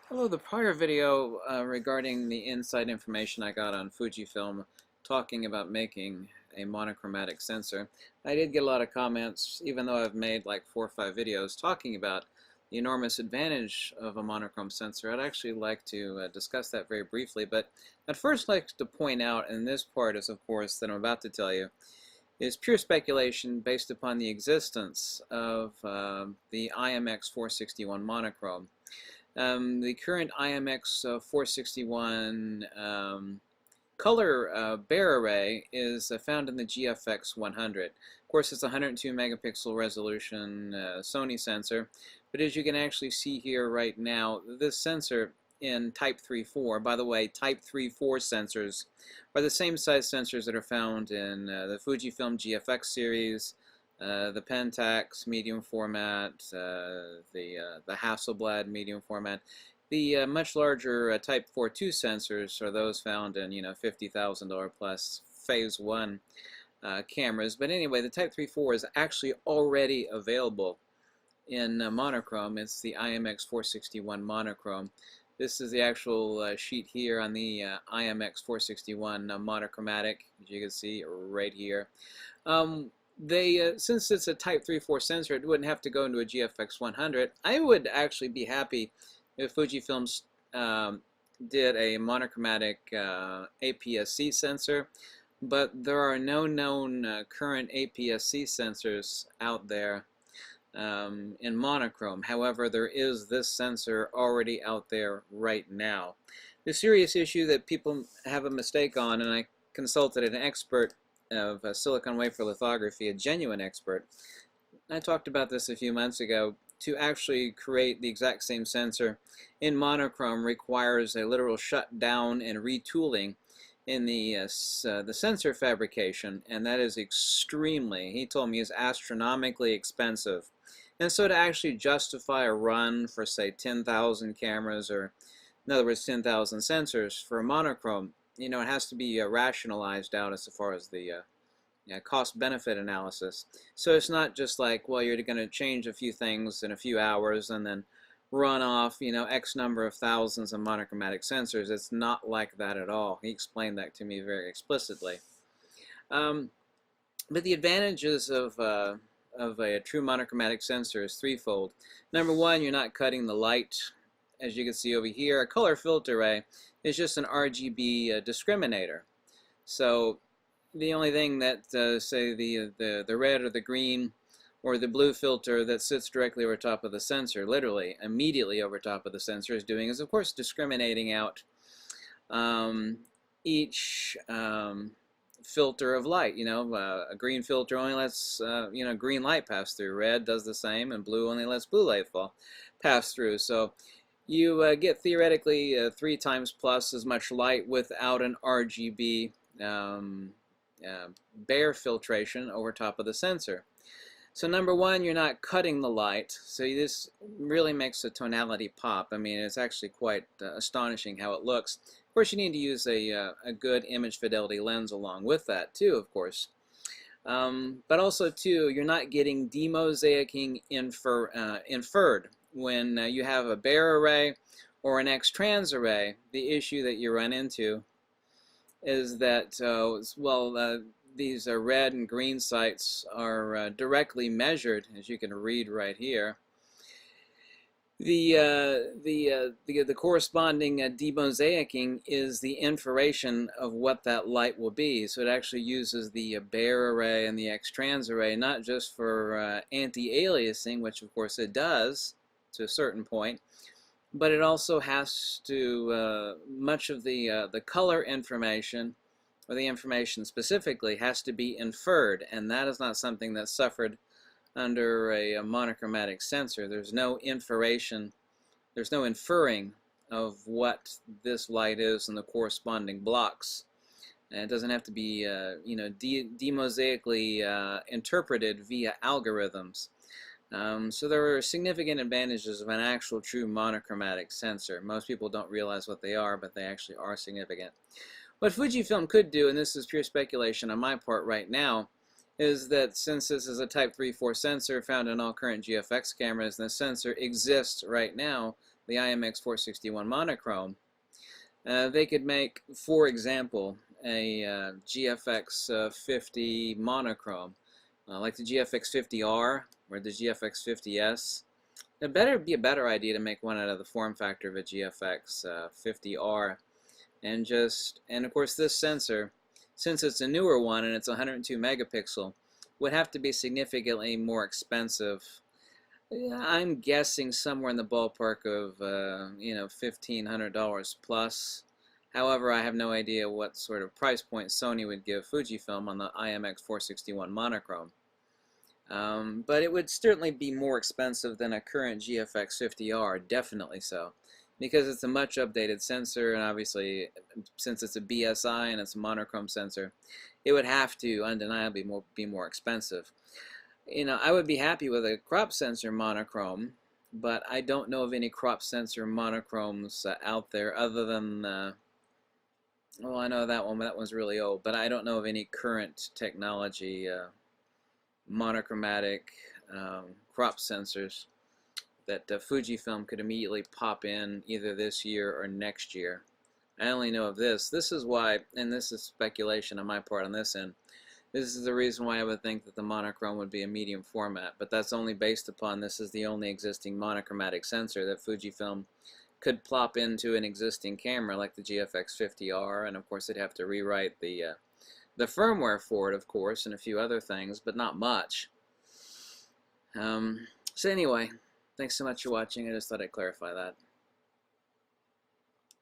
Hello, the prior video regarding the inside information I got on Fujifilm talking about making a monochromatic sensor. I did get a lot of comments, even though I've made like 4 or 5 videos talking about the enormous advantage of a monochrome sensor. I'd actually like to discuss that very briefly, but I'd first like to point out, and this part is of course that I'm about to tell you, is pure speculation based upon the existence of the IMX461 monochrome. The current IMX461 color bare array is found in the GFX 100. Of course, it's a 102 megapixel resolution Sony sensor, but as you can actually see here right now, this sensor in Type 3.4, by the way, Type 3.4 sensors are the same size sensors that are found in the Fujifilm GFX series, the Pentax medium format, the Hasselblad medium format. The much larger Type 4.2 sensors are those found in $50,000 plus Phase 1 cameras. But anyway, the Type 3.4 is actually already available in monochrome. It's the IMX461 monochrome. This is the actual sheet here on the IMX461 monochromatic, as you can see right here. Since it's a Type 3.4 sensor, it wouldn't have to go into a GFX 100. I would actually be happy if Fujifilm did a monochromatic APS-C sensor, but there are no known current APS-C sensors out there in monochrome. However, there is this sensor already out there right now. The serious issue that people have a mistake on, and I consulted an expert of silicon wafer lithography, a genuine expert. I talked about this a few months ago. To actually create the exact same sensor in monochrome requires a literal shutdown and retooling in the sensor fabrication, and that is extremely, he told me, is astronomically expensive. And so to actually justify a run for, say, 10,000 cameras, or in other words 10,000 sensors for a monochrome, it has to be rationalized out as far as the cost-benefit analysis. So it's not just like, well, you're going to change a few things in a few hours and then run off, X number of thousands of monochromatic sensors. It's not like that at all. He explained that to me very explicitly. But the advantages of a true monochromatic sensor is threefold. Number one, you're not cutting the light. As you can see over here, a color filter array is just an RGB discriminator. So the only thing that, say, the red or the green or the blue filter that sits directly over top of the sensor, literally immediately over top of the sensor, is doing is, of course, discriminating out each filter of light. A green filter only lets green light pass through. Red does the same, and blue only lets blue light pass through. So you get theoretically 3 times plus as much light without an RGB bare filtration over top of the sensor. So number one, you're not cutting the light, so this really makes the tonality pop. I mean, it's actually quite astonishing how it looks. Of course, you need to use a good image fidelity lens along with that too, of course. But also too, you're not getting demosaicing inferred. When you have a bare array or an X-trans array, the issue that you run into is that, these red and green sites are directly measured, as you can read right here. The corresponding demosaicing is the information of what that light will be. So it actually uses the bare array and the X-trans array not just for anti-aliasing, which of course it does to a certain point, but it also has to, much of the color information, or the information specifically, has to be inferred, and that is not something that's suffered under a monochromatic sensor. There's no inferring of what this light is in the corresponding blocks. And it doesn't have to be demosaically interpreted via algorithms. So there are significant advantages of an actual true monochromatic sensor. Most people don't realize what they are, but they actually are significant. What Fujifilm could do, and this is pure speculation on my part right now, is that since this is a Type 3.4 sensor found in all current GFX cameras, and the sensor exists right now the IMX461 monochrome, they could make, for example, a GFX 50 monochrome, like the GFX 50R or the GFX 50S. It better be a better idea to make one out of the form factor of a GFX 50R, and of course this sensor, since it's a newer one and it's 102 megapixel, would have to be significantly more expensive. I'm guessing somewhere in the ballpark of $1,500 plus. However, I have no idea what sort of price point Sony would give Fujifilm on the IMX461 monochrome. But it would certainly be more expensive than a current GFX 50R, definitely so, because it's a much updated sensor, and obviously since it's a BSI and it's a monochrome sensor, it would have to undeniably be more expensive. I would be happy with a crop sensor monochrome, but I don't know of any crop sensor monochromes out there other than, well, I know that one, but that one's really old, but I don't know of any current technology monochromatic crop sensors that Fujifilm could immediately pop in either this year or next year. I only know of this. This is why, and this is speculation on my part on this end, this is the reason why I would think that the monochrome would be a medium format, but that's only based upon this is the only existing monochromatic sensor that Fujifilm could plop into an existing camera like the GFX 50R, and of course they'd have to rewrite the firmware for it, of course, and a few other things, but not much. So anyway, thanks so much for watching. I just thought I'd clarify that.